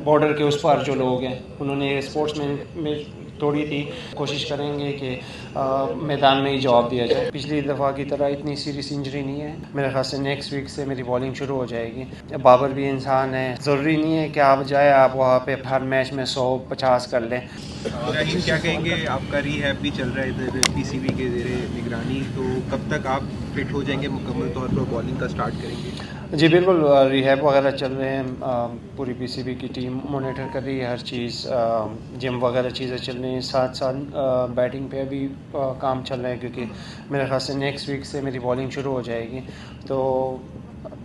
Border के उस पार जो लोग हैं उन्होंने स्पोर्ट्समैन में तोड़ी थी। कोशिश करेंगे कि मैदान में ही जवाब दिया जाए। पिछली दफ़ा की तरह इतनी सीरियस इंजरी नहीं है। मेरे ख्याल से नेक्स्ट वीक से मेरी बॉलिंग शुरू हो जाएगी। बाबर भी इंसान है, ज़रूरी नहीं है कि आप जाए आप वहाँ पे हर मैच में 100-50 कर लें। शाहीन, क्या कहेंगे, आपका रीहैब भी चल रहा है इधर पीसीबी के ज़ेरे निगरानी, तो कब तक आप फिट हो जाएंगे, मुकम्मल तौर पर बॉलिंग का स्टार्ट करेंगे? जी बिल्कुल, रिहैब वगैरह चल रहे हैं। पूरी पीसीबी की टीम मॉनिटर कर रही है हर चीज़। जिम वगैरह चीज़ें चल रही हैं, साथ साथ बैटिंग पे भी काम चल रहा है, क्योंकि मेरे ख्याल से नेक्स्ट वीक से मेरी बॉलिंग शुरू हो जाएगी। तो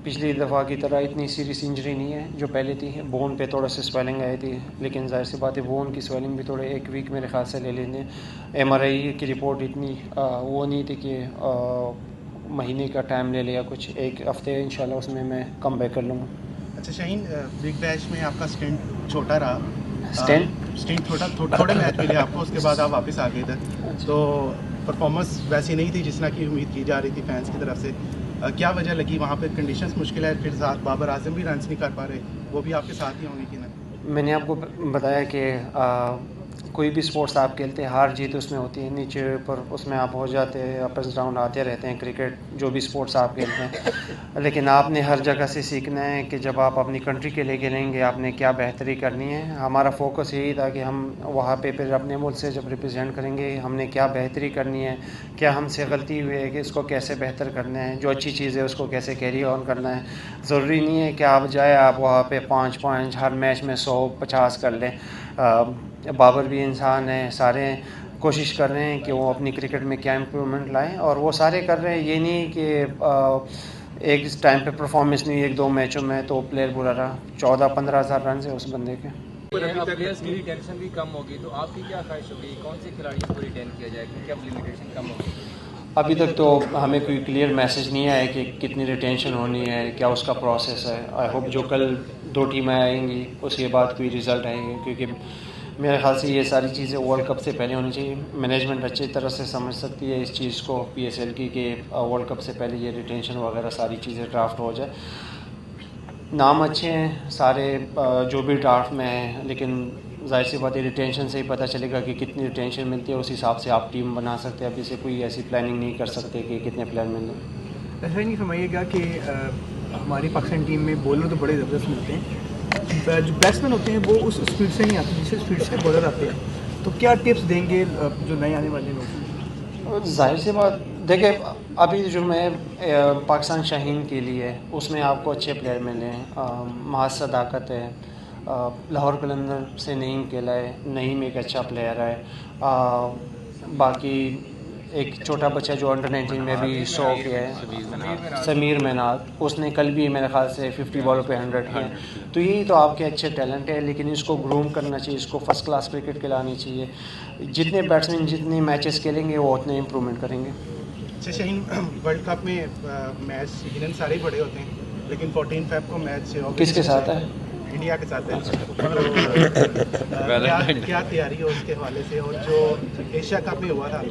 पिछली दफ़ा की तरह इतनी सीरियस इंजरी नहीं है जो पहले थी। बोन पे थोड़ा सा स्वेलिंग आई थी, लेकिन जाहिर सी बात है बोन की स्वेलिंग भी थोड़े एक वीक मेरे ख्याल से ले लेंगे। एमआरआई की रिपोर्ट इतनी वो नहीं थी कि महीने का टाइम ले लिया, कुछ एक हफ्ते इंशाल्लाह उसमें मैं कम बैक कर लूँगा। अच्छा शाहीन, बिग बैश में आपका स्टिंट छोटा रहा। स्टिंट थोड़े मैच मिले आपको, उसके बाद आप वापस आ गए इधर। तो परफॉर्मेंस वैसी नहीं थी जिस तरह की उम्मीद की जा रही थी फैंस की तरफ से। क्या वजह लगी? वहाँ पे कंडीशंस मुश्किल है, फिर साथ बाबर आजम भी रन्स नहीं कर पा रहे, वो भी आपके साथ ही होंगे कि ना? मैंने आपको बताया कि कोई भी स्पोर्ट्स आप खेलते हैं, हार जीत उसमें होती है, नीचे ऊपर उसमें आप हो जाते हैं, अप्स डाउन आते रहते हैं। क्रिकेट जो भी स्पोर्ट्स आप खेलते हैं, लेकिन आपने हर जगह से सीखना है कि जब आप अपनी कंट्री के लिए खेलेंगे आपने क्या बेहतरी करनी है। हमारा फोकस यही था कि हम वहाँ पे फिर अपने मुल्क से जब रिप्रेजेंट करेंगे हमने क्या बेहतरी करनी है, क्या हमसे गलती हुई है कि इसको कैसे बेहतर करना है, जो अच्छी चीज़ है उसको कैसे कैरी ऑन करना है। ज़रूरी नहीं है कि आप जाए आप वहाँ पे 5 हर मैच में 100-50 कर लें। बाबर भी इंसान है, सारे कोशिश कर रहे हैं कि वो अपनी क्रिकेट में क्या इम्प्रूवमेंट लाएं, और वो सारे कर रहे हैं। ये नहीं कि एक टाइम पे परफॉर्मेंस नहीं, 1-2 मैचों में तो प्लेयर बुरा रहा। 14-15 हज़ार रन है उस बंदे के। प्लेयर्स की रिटेंशन भी कम होगी, तो आपकी क्या ख्वाहिश होगी, कौन से खिलाड़ियों को रिटेन किया जाए क्योंकि अब लिमिटेशन कम होगी? अभी तक तो हमें कोई क्लियर मैसेज नहीं आया कि कितनी रिटेंशन होनी है, क्या उसका प्रोसेस है। आई होप जो कल 2 टीमें आएंगी उसके बाद कोई रिज़ल्ट आएंगे, क्योंकि मेरे ख्याल से ये सारी चीज़ें वर्ल्ड कप से पहले होनी चाहिए। मैनेजमेंट अच्छी तरह से समझ सकती है इस चीज़ को पीएसएल की, कि वर्ल्ड कप से पहले ये रिटेंशन वगैरह सारी चीज़ें ड्राफ्ट हो जाए। नाम अच्छे हैं सारे जो भी ड्राफ्ट में हैं, लेकिन जाहिर सी बात है रिटेंशन से ही पता चलेगा कि कितनी रिटेंशन मिलती है, उस हिसाब से आप टीम बना सकते हैं। अभी से कोई ऐसी प्लानिंग नहीं कर सकते कि कितने प्लेयर मिलें। ऐसा नहीं समझिएगा कि हमारी पाकिस्तान टीम में बॉलर तो बड़े ज़बरदस्त मिलते हैं, जो बैट्समैन होते हैं वो उस स्पीड से नहीं आते जिस स्पीड से बॉलर आते हैं। तो क्या टिप्स देंगे जो नए आने वाले लोग? जाहिर सी बात देखिए, अभी जो मैं पाकिस्तान शाहीन के लिए उसमें आपको अच्छे प्लेयर मिले हैं। महाज सदाकत है, लाहौर कलंदर से नईम खेला है, नईम एक अच्छा प्लेयर है। बाकी एक छोटा बच्चा जो अंडर 19 में भी 100 किया है, समीर मैनात, उसने कल भी मेरे ख्याल से 50 बॉलों पे 100 किया। तो यही तो आपके अच्छे टैलेंट है, लेकिन इसको ग्रूम करना चाहिए, इसको फर्स्ट क्लास क्रिकेट खिलानी चाहिए। जितने बैट्समैन जितने मैचेस खेलेंगे वो उतने इम्प्रूवमेंट करेंगे। अच्छा शाहीन, वर्ल्ड कप में मैच यकीनन सारे ही बड़े होते हैं, लेकिन 14 फेब को मैच किसके साथ है? इंडिया के साथ है। क्या तैयारी है उसके हवाले से, और जो एशिया कप में हुआ था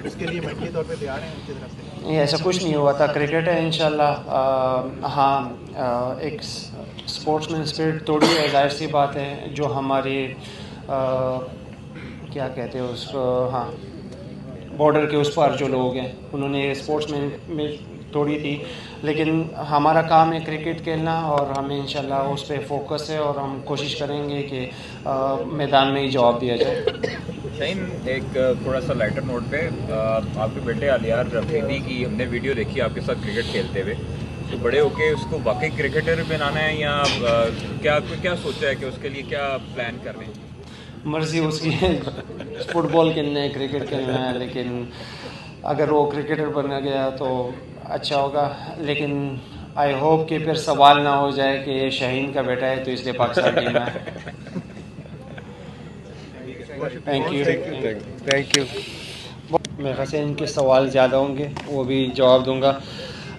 उसके लिए मेंटली तौर पे तैयार हैं उनकी तरफ से? नहीं, ऐसा कुछ नहीं हुआ था। क्रिकेट है इंशाल्लाह। हाँ, एक स्पोर्ट्समैन स्पिरिट थोड़ी है, जाहिर सी बात है। जो हमारी क्या कहते हैं उसको, हाँ, बॉर्डर के उस पार जो लोग हैं उन्होंने स्पोर्ट्समैन में तोड़ी थी, लेकिन हमारा काम है क्रिकेट खेलना, और हमें इंशाल्लाह उस पर फोकस है, और हम कोशिश करेंगे कि मैदान में ही जवाब दिया जाए। शाहीन, एक थोड़ा सा लाइटर नोट पे, आपके बेटे आलियार रफीदी की हमने वीडियो देखी आपके साथ क्रिकेट खेलते हुए। तो बड़े होके उसको वाकई क्रिकेटर बनाना है, या क्या सोचा है कि उसके लिए क्या प्लान कर रहे हैं? मर्ज़ी उसकी है, फुटबॉल खेलना है, क्रिकेट खेलना है, लेकिन अगर वो क्रिकेटर बन गया तो अच्छा होगा। लेकिन आई होप कि फिर सवाल ना हो जाए कि ये शाहीन का बेटा है तो इसलिए पाकिस्तान टीम में है। Thank you. मेरे ख्याल से इनके सवाल ज़्यादा होंगे, वो भी जवाब दूंगा।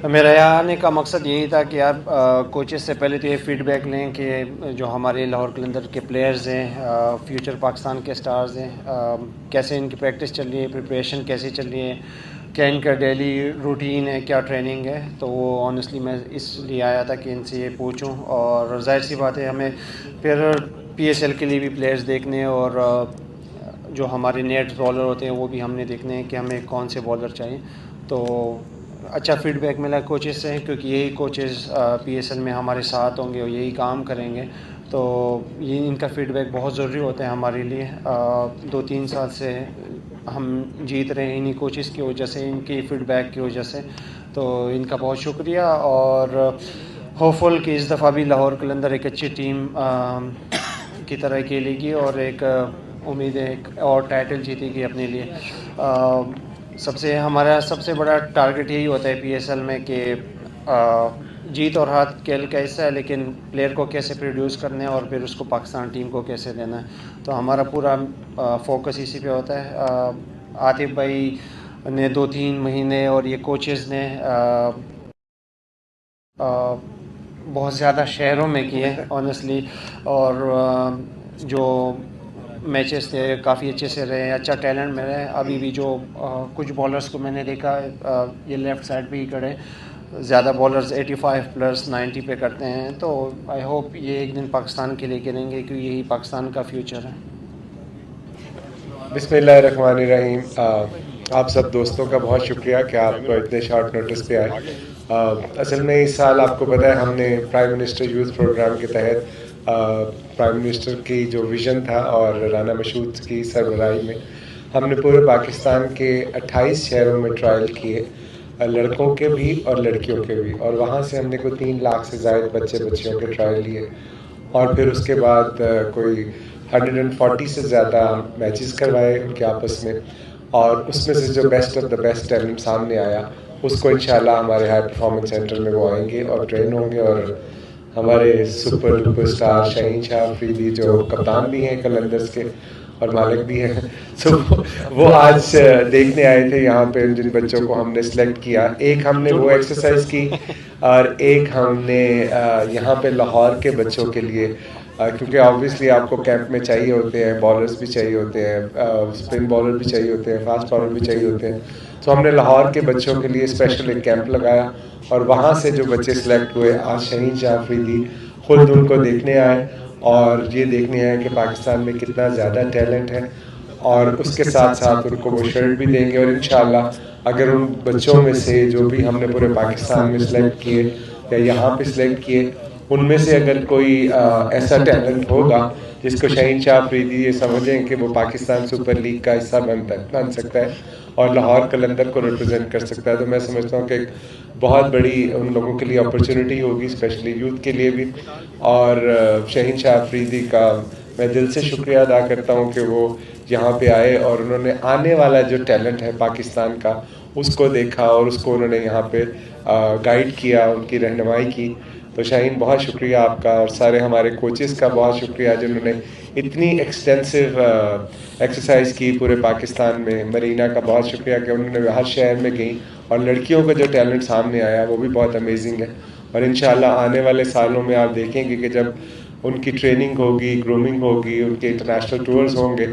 मेरा यहाँ आने का मकसद यही था कि यार कोचेस से पहले तो ये फीडबैक लें कि जो हमारे लाहौर कलंदर के प्लेयर्स हैं, फ्यूचर पाकिस्तान के स्टार्स हैं, कैसे इनकी प्रैक्टिस चल रही है, प्रिपरेशन कैसी चल रही है, क्या इनका डेली रूटीन है, क्या ट्रेनिंग है। तो वो ऑनेस्टली मैं इसलिए आया था कि इनसे ये पूछूं, और जाहिर सी बात है हमें फिर PSL के लिए भी प्लेयर्स देखने और जो हमारे नेट बॉलर होते हैं वो भी हमने देखने हैं कि हमें कौन से बॉलर चाहिए। तो अच्छा फीडबैक मिला कोचेस से, क्योंकि यही कोचेस PSL में हमारे साथ होंगे और यही काम करेंगे। तो ये इनका फीडबैक बहुत ज़रूरी होता है हमारे लिए। 2-3 साल से हम जीत रहे हैं इन्हीं कोचेस की वजह से, इनकी फीडबैक की वजह से। तो इनका बहुत शुक्रिया और होपफुल कि इस दफ़ा भी लाहौर कलंदर एक अच्छी टीम की तरह खेलेगी और एक उम्मीद है एक और टाइटल जीतेगी अपने लिए। हमारा सबसे बड़ा टारगेट यही होता है PSL में कि जीत और हार खेल का हिस्सा है, लेकिन प्लेयर को कैसे प्रोड्यूस करना है और फिर उसको पाकिस्तान टीम को कैसे देना है। तो हमारा पूरा फोकस इसी पे होता है। आतिफ भाई ने 2-3 महीने और ये कोचेस ने बहुत ज़्यादा शहरों में किए ऑनेस्टली, और जो मैचेस थे काफ़ी अच्छे से रहे, अच्छा टैलेंट में रहे। अभी भी जो कुछ बॉलर्स को मैंने देखा ये लेफ़्ट साइड पे ही खड़े, ज़्यादा बॉलर्स 85+ 90 पे करते हैं। तो आई होप ये एक दिन पाकिस्तान के लिए करेंगे, क्योंकि यही पाकिस्तान का फ्यूचर है। बिस्मिल्लाहिर्रहमानिर्रहीम। आप सब दोस्तों का बहुत शुक्रिया कि आप इतने शॉर्ट नोटिस पे आए। असल में इस साल आपको पता है हमने प्राइम मिनिस्टर यूथ प्रोग्राम के तहत प्राइम मिनिस्टर की जो विज़न था और राना मशहूद की सरबराही में हमने पूरे पाकिस्तान के 28 शहरों में ट्रायल किए, लड़कों के भी और लड़कियों के भी, और वहाँ से हमने कोई 3 लाख से ज़ायद बच्चियों के ट्रायल लिए और फिर उसके बाद कोई 140 से ज़्यादा मैचेस करवाए उनके आपस में, और उसमें से जो best of the best talent सामने आया उसको इंशाल्लाह हमारे हाई परफॉर्मेंस सेंटर में वो आएंगे और ट्रेन होंगे। और हमारे super duper star Shaheen Shah Afridi जो कप्तान भी हैं कलंदर्स के और मालिक भी हैं, सो वो आज देखने आए थे यहाँ पे जिन बच्चों को हमने सेलेक्ट किया। एक हमने वो एक्सरसाइज की और एक हमने यहाँ पे लाहौर के बच्चों के लिए, क्योंकि ऑब्वियसली आपको कैंप में चाहिए होते हैं, बॉलर्स भी चाहिए होते हैं, स्पिन बॉलर भी चाहिए होते हैं, फास्ट बॉलर भी चाहिए होते हैं। तो हमने लाहौर के बच्चों के लिए स्पेशल एक कैंप लगाया और वहाँ से जो बच्चे सिलेक्ट हुए आज शाहीन शाह अफरीदी खुद उनको देखने आए और ये देखने आए कि पाकिस्तान में कितना ज़्यादा टैलेंट है, और उसके साथ साथ उनको वो शर्ट भी देंगे। और इंशाल्लाह अगर उन बच्चों में से जो भी हमने पूरे पाकिस्तान में सिलेक्ट किए या यहाँ पे सिलेक्ट किए, उनमें से अगर कोई ऐसा टैलेंट होगा जिसको शाहीन शाह अफरीदी ये समझें कि वो पाकिस्तान सुपर लीग का हिस्सा बन सकता है और लाहौर कलंदर को रिप्रेजेंट कर सकता है, तो मैं समझता हूँ कि एक बहुत बड़ी उन लोगों के लिए अपॉर्चुनिटी होगी, स्पेशली यूथ के लिए भी। और शाहीन शाह अफरीदी का मैं दिल से शुक्रिया अदा करता हूँ कि वो यहाँ पे आए और उन्होंने आने वाला जो टैलेंट है पाकिस्तान का उसको देखा और उसको उन्होंने यहाँ पे गाइड किया, उनकी रहनुमाई की। तो शाहीन बहुत शुक्रिया आपका, और सारे हमारे कोचेस का बहुत शुक्रिया जिन्होंने इतनी एक्सटेंसिव एक्सरसाइज की पूरे पाकिस्तान में। मरीना का बहुत शुक्रिया कि उन्होंने हर शहर में गई और लड़कियों का जो टैलेंट सामने आया वो भी बहुत अमेजिंग है। और इंशाल्लाह आने वाले सालों में आप देखेंगे कि जब उनकी ट्रेनिंग होगी, ग्रूमिंग होगी, उनके इंटरनेशनल टूर्स होंगे,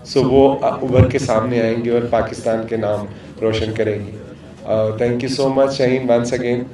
सो वो उभर के सामने आएंगी और पाकिस्तान के नाम रोशन करेंगी। Thank you so much Shaheen once again.